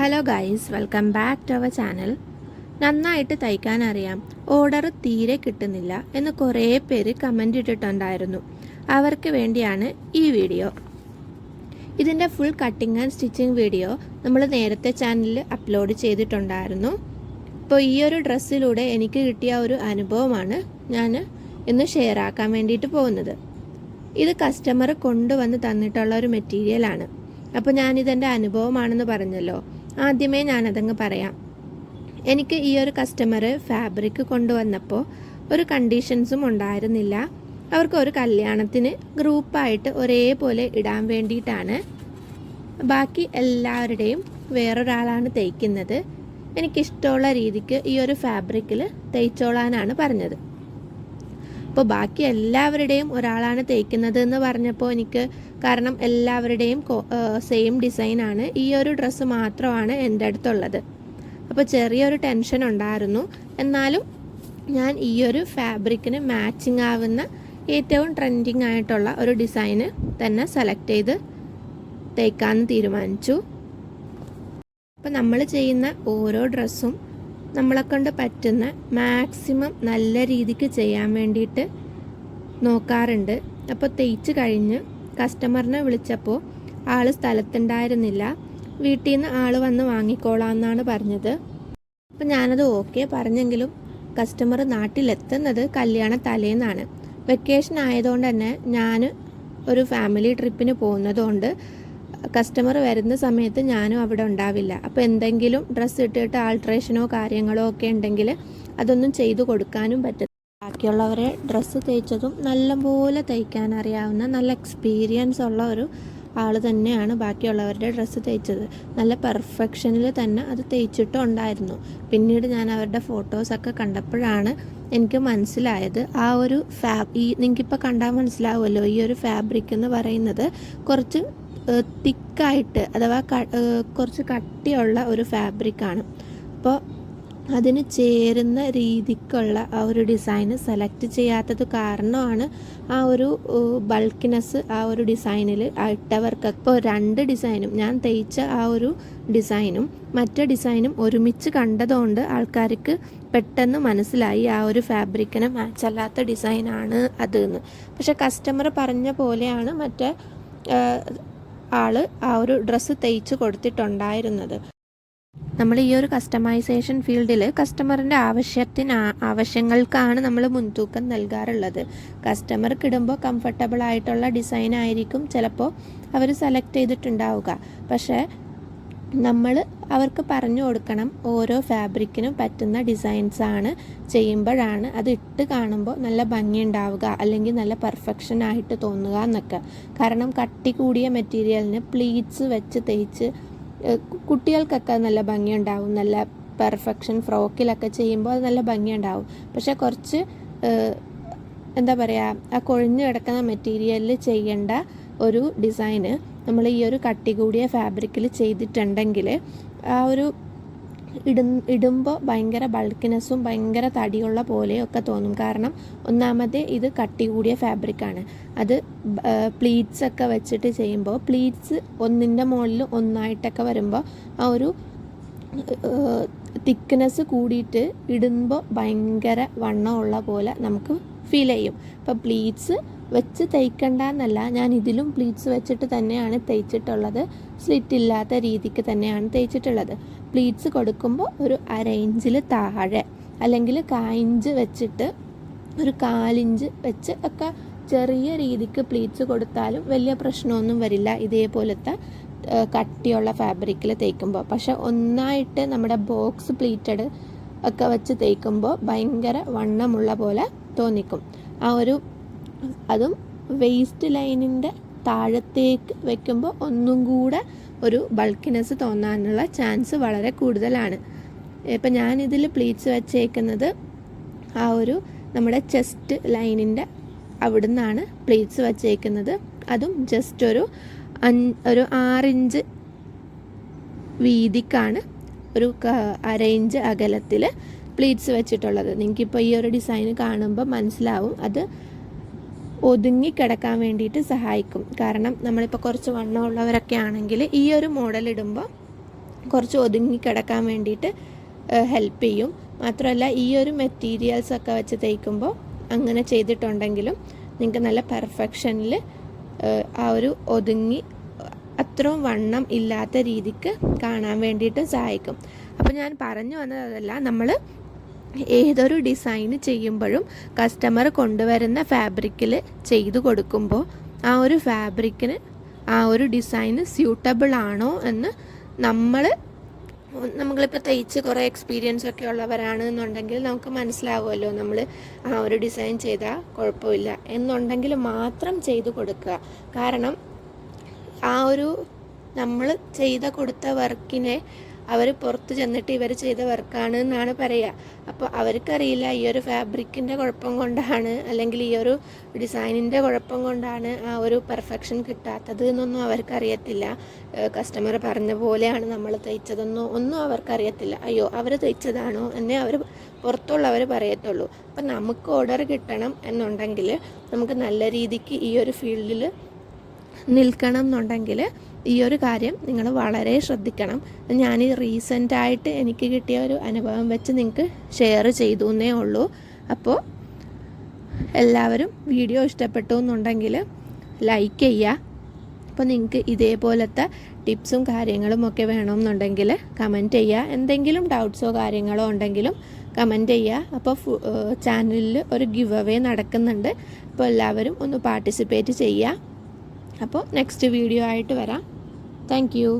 Hello guys, welcome back to our channel. നന്നായിട്ട് തയ്ക്കാൻ അറിയാം, ഓർഡർ തീരെ കിട്ടുന്നില്ല എന്ന് കുറേ പേര് കമൻ്റ് ഇട്ടിട്ടുണ്ടായിരുന്നു. അവർക്ക് വേണ്ടിയാണ് ഈ വീഡിയോ. ഇതിൻ്റെ full cutting and stitching video നമ്മൾ നേരത്തെ ചാനലിൽ അപ്ലോഡ് ചെയ്തിട്ടുണ്ടായിരുന്നു. ഇപ്പോൾ ഈ ഒരു ഡ്രസ്സിലൂടെ എനിക്ക് കിട്ടിയ ഒരു അനുഭവമാണ് ഞാൻ ഇന്ന് ഷെയർ ആക്കാൻ വേണ്ടിയിട്ട് പോകുന്നത്. ഇത് കസ്റ്റമർ കൊണ്ടുവന്ന് തന്നിട്ടുള്ള ഒരു മെറ്റീരിയലാണ്. അപ്പോൾ ഞാനിതെൻ്റെ അനുഭവമാണെന്ന് പറഞ്ഞല്ലോ, ആദ്യമേ ഞാനതങ്ങ് പറയാം. എനിക്ക് ഈ ഒരു കസ്റ്റമർ ഫാബ്രിക് കൊണ്ടുവന്നപ്പോൾ ഒരു കണ്ടീഷൻസും ഉണ്ടായിരുന്നില്ല. അവർക്ക് ഒരു കല്യാണത്തിന് ഗ്രൂപ്പായിട്ട് ഒരേപോലെ ഇടാൻ വേണ്ടിയിട്ടാണ്. ബാക്കി എല്ലാവരുടെയും വേറൊരാളാണ് തയ്ക്കുന്നത്. എനിക്കിഷ്ടമുള്ള രീതിക്ക് ഈ ഒരു ഫാബ്രിക്കിൽ തയ്ച്ചോളാനാണ് പറഞ്ഞത്. അപ്പോൾ ബാക്കി എല്ലാവരുടെയും ഒരാളാണ് തയ്ക്കുന്നത് എന്ന് പറഞ്ഞപ്പോൾ എനിക്ക്, കാരണം എല്ലാവരുടെയും സെയിം ഡിസൈനാണ്, ഈ ഒരു ഡ്രസ്സ് മാത്രമാണ് എൻ്റെ അടുത്തുള്ളത്. അപ്പോൾ ചെറിയൊരു ടെൻഷൻ ഉണ്ടായിരുന്നു. എന്നാലും ഞാൻ ഈ ഒരു ഫാബ്രിക്കിന് മാച്ചിങ് ആവുന്ന ഏറ്റവും ട്രെൻഡിങ് ആയിട്ടുള്ള ഒരു ഡിസൈന് തന്നെ സെലക്ട് ചെയ്ത് തയ്ക്കാമെന്ന് തീരുമാനിച്ചു. അപ്പോൾ നമ്മൾ ചെയ്യുന്ന ഓരോ ഡ്രസ്സും നമ്മളെക്കൊണ്ട് പറ്റുന്ന മാക്സിമം നല്ല രീതിക്ക് ചെയ്യാൻ വേണ്ടിയിട്ട് നോക്കാറുണ്ട്. അപ്പോൾ തയ്ച്ച് കഴിഞ്ഞ് കസ്റ്റമറിനെ വിളിച്ചപ്പോൾ ആൾ സ്ഥലത്തുണ്ടായിരുന്നില്ല. വീട്ടിൽ നിന്ന് ആൾ വന്ന് വാങ്ങിക്കോളാം എന്നാണ് പറഞ്ഞത്. അപ്പോൾ ഞാനത് ഓക്കെ പറഞ്ഞെങ്കിലും കസ്റ്റമർ നാട്ടിലെത്തുന്നത് കല്യാണ തലേന്നാണ്. വെക്കേഷൻ ആയതുകൊണ്ട് തന്നെ ഞാൻ ഒരു ഫാമിലി ട്രിപ്പിന് പോകുന്നതുകൊണ്ട് കസ്റ്റമർ വരുന്ന സമയത്ത് ഞാനും അവിടെ ഉണ്ടാവില്ല. അപ്പോൾ എന്തെങ്കിലും ഡ്രസ്സ് ഇട്ടിട്ട് ആൾട്രേഷനോ കാര്യങ്ങളോ ഒക്കെ ഉണ്ടെങ്കിൽ അതൊന്നും ചെയ്തു കൊടുക്കാനും പറ്റും. ബാക്കിയുള്ളവരെ ഡ്രസ്സ് തയ്ച്ചതും നല്ലപോലെ തയ്ക്കാൻ അറിയാവുന്ന നല്ല എക്സ്പീരിയൻസ് ഉള്ള ഒരു ആൾ തന്നെയാണ് ബാക്കിയുള്ളവരുടെ ഡ്രസ്സ് തയ്ച്ചത്. നല്ല പെർഫെക്ഷനിൽ തന്നെ അത് തയ്ച്ചിട്ടും ഉണ്ടായിരുന്നു. പിന്നീട് ഞാൻ അവരുടെ ഫോട്ടോസൊക്കെ കണ്ടപ്പോഴാണ് എനിക്ക് മനസ്സിലായത്, ആ ഒരു നിങ്ങൾക്കിപ്പോൾ കണ്ടാൽ മനസ്സിലാവുമല്ലോ, ഈ ഒരു ഫാബ്രിക് എന്ന് പറയുന്നത് കുറച്ച് തിക്കായിട്ട്, അഥവാ കുറച്ച് കട്ടിയുള്ള ഒരു ഫാബ്രിക്കാണ്. അപ്പോൾ അതിന് ചേരുന്ന രീതിക്കുള്ള ആ ഒരു ഡിസൈന് സെലക്ട് ചെയ്യാത്തത് കാരണമാണ് ആ ഒരു ബൾക്കിനെസ് ആ ഒരു ഡിസൈനിൽ ഇട്ടവർക്ക്. ഇപ്പോൾ രണ്ട് ഡിസൈനും, ഞാൻ തയ്ച്ച ആ ഒരു ഡിസൈനും മറ്റേ ഡിസൈനും ഒരുമിച്ച് കണ്ടതുകൊണ്ട് ആൾക്കാർക്ക് പെട്ടെന്ന് മനസ്സിലായി ആ ഒരു ഫാബ്രിക്കിന് മാച്ച് അല്ലാത്ത ഡിസൈനാണ് അതെന്ന്. പക്ഷെ കസ്റ്റമർ പറഞ്ഞ പോലെയാണ് മറ്റേ ആൾ ആ ഒരു ഡ്രസ്സ് തയ്ച്ച് കൊടുത്തിട്ടുണ്ടായിരുന്നത്. നമ്മൾ ഈ ഒരു കസ്റ്റമൈസേഷൻ ഫീൽഡിൽ കസ്റ്റമറിൻ്റെ ആവശ്യങ്ങൾക്കാണ് നമ്മൾ മുൻതൂക്കം നൽകാറുള്ളത്. കസ്റ്റമർക്ക് ഇടുമ്പോൾ കംഫർട്ടബിൾ ആയിട്ടുള്ള ഡിസൈൻ ആയിരിക്കും ചിലപ്പോൾ അവർ സെലക്ട് ചെയ്തിട്ടുണ്ടാവുക. പക്ഷേ നമ്മൾ അവർക്ക് പറഞ്ഞു കൊടുക്കണം ഓരോ ഫാബ്രിക്കിനും പറ്റുന്ന ഡിസൈൻസാണ് ചെയ്യുമ്പോഴാണ് അത് ഇട്ട് കാണുമ്പോൾ നല്ല ഭംഗി ഉണ്ടാവുക, അല്ലെങ്കിൽ നല്ല പെർഫെക്ഷൻ ആയിട്ട് തോന്നുക എന്നൊക്കെ. കാരണം കട്ടി കൂടിയ മെറ്റീരിയലിന് പ്ലീറ്റ്സ് വെച്ച് തയ്ച്ച് കുട്ടികൾക്കൊക്കെ നല്ല ഭംഗിയുണ്ടാവും. നല്ല പെർഫെക്ഷൻ ഫ്രോക്കിലൊക്കെ ചെയ്യുമ്പോൾ അത് നല്ല ഭംഗിയുണ്ടാവും. പക്ഷേ കുറച്ച് എന്താ പറയുക, ആ കൊഴിഞ്ഞു കിടക്കുന്ന മെറ്റീരിയലിൽ ചെയ്യേണ്ട ഒരു ഡിസൈന് നമ്മൾ ഈ ഒരു കട്ടി കൂടിയ ഫാബ്രിക്കിൽ ചെയ്തിട്ടുണ്ടെങ്കിൽ ആ ഒരു ഇടുമ്പോൾ ഭയങ്കര ബൾക്കിനെസ്സും ഭയങ്കര തടിയുള്ള പോലെയൊക്കെ തോന്നും. കാരണം ഒന്നാമത് ഇത് കട്ടി കൂടിയ ഫാബ്രിക്കാണ്. അത് പ്ലീറ്റ്സ് ഒക്കെ വെച്ചിട്ട് ചെയ്യുമ്പോൾ പ്ലീറ്റ്സ് ഒന്നിൻ്റെ മുകളിൽ ഒന്നായിട്ടൊക്കെ വരുമ്പോൾ ആ ഒരു തിക്നെസ് കൂടിയിട്ട് ഇടുമ്പോൾ ഭയങ്കര വണ്ണമുള്ള പോലെ നമുക്ക് ഫീൽ ചെയ്യും. അപ്പോൾ പ്ലീറ്റ്സ് വെച്ച് തയ്ക്കണ്ട എന്നല്ല, ഞാൻ ഇതിലും പ്ലീറ്റ്സ് വെച്ചിട്ട് തന്നെയാണ് തയ്ച്ചിട്ടുള്ളത്. സ്ലിറ്റ് ഇല്ലാത്ത രീതിക്ക് തന്നെയാണ് തയ്ച്ചിട്ടുള്ളത്. പ്ലീറ്റ്സ് കൊടുക്കുമ്പോൾ ഒരു 1/2 ഇഞ്ചിൽ താഴെ, അല്ലെങ്കിൽ 1/4 ഇഞ്ച് വെച്ചിട്ട് ഒരു 1/4 ഇഞ്ച് വെച്ച് ഒക്കെ ചെറിയ രീതിക്ക് പ്ലീറ്റ്സ് കൊടുത്താലും വലിയ പ്രശ്നമൊന്നും വരില്ല ഇതേപോലത്തെ കട്ടിയുള്ള ഫാബ്രിക്കിൽ തയ്ക്കുമ്പോൾ. പക്ഷെ ഒന്നായിട്ട് നമ്മുടെ ബോക്സ് പ്ലീറ്റഡ് ഒക്കെ വെച്ച് തയ്ക്കുമ്പോൾ ഭയങ്കര വണ്ണമുള്ള പോലെ തോന്നിക്കും. അതും വെയ്സ്റ്റ് ലൈനിൻ്റെ താഴത്തേക്ക് വെക്കുമ്പോൾ ഒന്നും കൂടെ ഒരു ബൾക്കിനെസ് തോന്നാനുള്ള ചാൻസ് വളരെ കൂടുതലാണ്. ഇപ്പം ഞാനിതിൽ പ്ലീറ്റ്സ് വെച്ചേക്കുന്നത് ആ ഒരു നമ്മുടെ ചെസ്റ്റ് ലൈനിൻ്റെ അവിടെ നിന്നാണ് പ്ലീറ്റ്സ് വെച്ചേക്കുന്നത്. അതും ജസ്റ്റ് ഒരു 6 ഇഞ്ച് വീതിക്കാണ് ഒരു 1/2 ഇഞ്ച് അകലത്തിൽ പ്ലീറ്റ്സ് വെച്ചിട്ടുള്ളത്. നിങ്ങൾക്കിപ്പോൾ ഈ ഒരു ഡിസൈൻ കാണുമ്പോൾ മനസ്സിലാവും, അത് ഒതുങ്ങിക്കിടക്കാൻ വേണ്ടിയിട്ട് സഹായിക്കും. കാരണം നമ്മളിപ്പോൾ കുറച്ച് വണ്ണമുള്ളവരൊക്കെ ആണെങ്കിൽ ഈ ഒരു മോഡൽ ഇടുമ്പോൾ കുറച്ച് ഒതുങ്ങിക്കിടക്കാൻ വേണ്ടിയിട്ട് ഹെൽപ്പ് ചെയ്യും. മാത്രമല്ല ഈ ഒരു മെറ്റീരിയൽസൊക്കെ വെച്ച് തയ്ക്കുമ്പോൾ അങ്ങനെ ചെയ്തിട്ടുണ്ടെങ്കിലും നിങ്ങൾക്ക് നല്ല പെർഫെക്ഷനിൽ ആ ഒരു ഒതുങ്ങി അത്രയും വണ്ണം ഇല്ലാത്ത രീതിക്ക് കാണാൻ വേണ്ടിയിട്ട് സഹായിക്കും. അപ്പോൾ ഞാൻ പറഞ്ഞു വന്നത് അതല്ല, നമ്മൾ ഏതൊരു ഡിസൈൻ ചെയ്യുമ്പോഴും കസ്റ്റമർ കൊണ്ടുവരുന്ന ഫാബ്രിക്കിൽ ചെയ്തു കൊടുക്കുമ്പോൾ ആ ഒരു ഫാബ്രിക്കിന് ആ ഒരു ഡിസൈന് സ്യൂട്ടബിൾ ആണോ എന്ന് നമ്മളിപ്പോൾ തയ്ച്ച് കുറേ എക്സ്പീരിയൻസ് ഒക്കെ ഉള്ളവരാണ് എന്നുണ്ടെങ്കിൽ നമുക്ക് മനസ്സിലാവുമല്ലോ. നമ്മൾ ആ ഒരു ഡിസൈൻ ചെയ്താൽ കുഴപ്പമില്ല എന്നുണ്ടെങ്കിൽ മാത്രം ചെയ്തു കൊടുക്കുക. കാരണം ആ ഒരു നമ്മൾ കൊടുത്ത വർക്കിനെ അവർ പുറത്ത് ചെന്നിട്ട് ഇവർ ചെയ്ത വർക്കാണ് എന്നാണ് പറയുക. അപ്പോൾ അവർക്കറിയില്ല ഈ ഒരു ഫാബ്രിക്കിൻ്റെ കുഴപ്പം കൊണ്ടാണ് അല്ലെങ്കിൽ ഈ ഒരു ഡിസൈനിൻ്റെ കുഴപ്പം കൊണ്ടാണ് ആ ഒരു പെർഫെക്ഷൻ കിട്ടാത്തത് എന്നൊന്നും അവർക്കറിയത്തില്ല. കസ്റ്റമർ പറഞ്ഞ പോലെയാണ് നമ്മൾ ഒന്നും അവർക്കറിയത്തില്ല. അയ്യോ അവർ തയ്ച്ചതാണോ എന്നേ അവർ പുറത്തുള്ളവർ പറയത്തുള്ളൂ. അപ്പം നമുക്ക് ഓർഡർ കിട്ടണം എന്നുണ്ടെങ്കിൽ, നമുക്ക് നല്ല രീതിക്ക് ഈ ഒരു ഫീൽഡിൽ നിൽക്കണം എന്നുണ്ടെങ്കിൽ ഈ ഒരു കാര്യം നിങ്ങൾ വളരെ ശ്രദ്ധിക്കണം. ഞാൻ ഈ റീസെൻ്റായിട്ട് എനിക്ക് കിട്ടിയ ഒരു അനുഭവം വെച്ച് നിങ്ങൾക്ക് ഷെയർ ചെയ്തു എന്നേ ഉള്ളൂ. അപ്പോൾ എല്ലാവരും വീഡിയോ ഇഷ്ടപ്പെട്ടു എന്നുണ്ടെങ്കിൽ ലൈക്ക് ചെയ്യുക. അപ്പോൾ നിങ്ങൾക്ക് ഇതേപോലത്തെ ടിപ്സും കാര്യങ്ങളും ഒക്കെ വേണമെന്നുണ്ടെങ്കിൽ കമൻറ്റ് ചെയ്യുക. എന്തെങ്കിലും ഡൗട്ട്സോ കാര്യങ്ങളോ ഉണ്ടെങ്കിലും കമൻറ്റ് ചെയ്യുക. അപ്പോൾ ചാനലിൽ ഒരു ഗിവ് അവേ നടക്കുന്നുണ്ട്. അപ്പോൾ എല്ലാവരും ഒന്ന് പാർട്ടിസിപ്പേറ്റ് ചെയ്യുക. അപ്പോൾ നെക്സ്റ്റ് വീഡിയോ ആയിട്ട് വരാം. Thank you.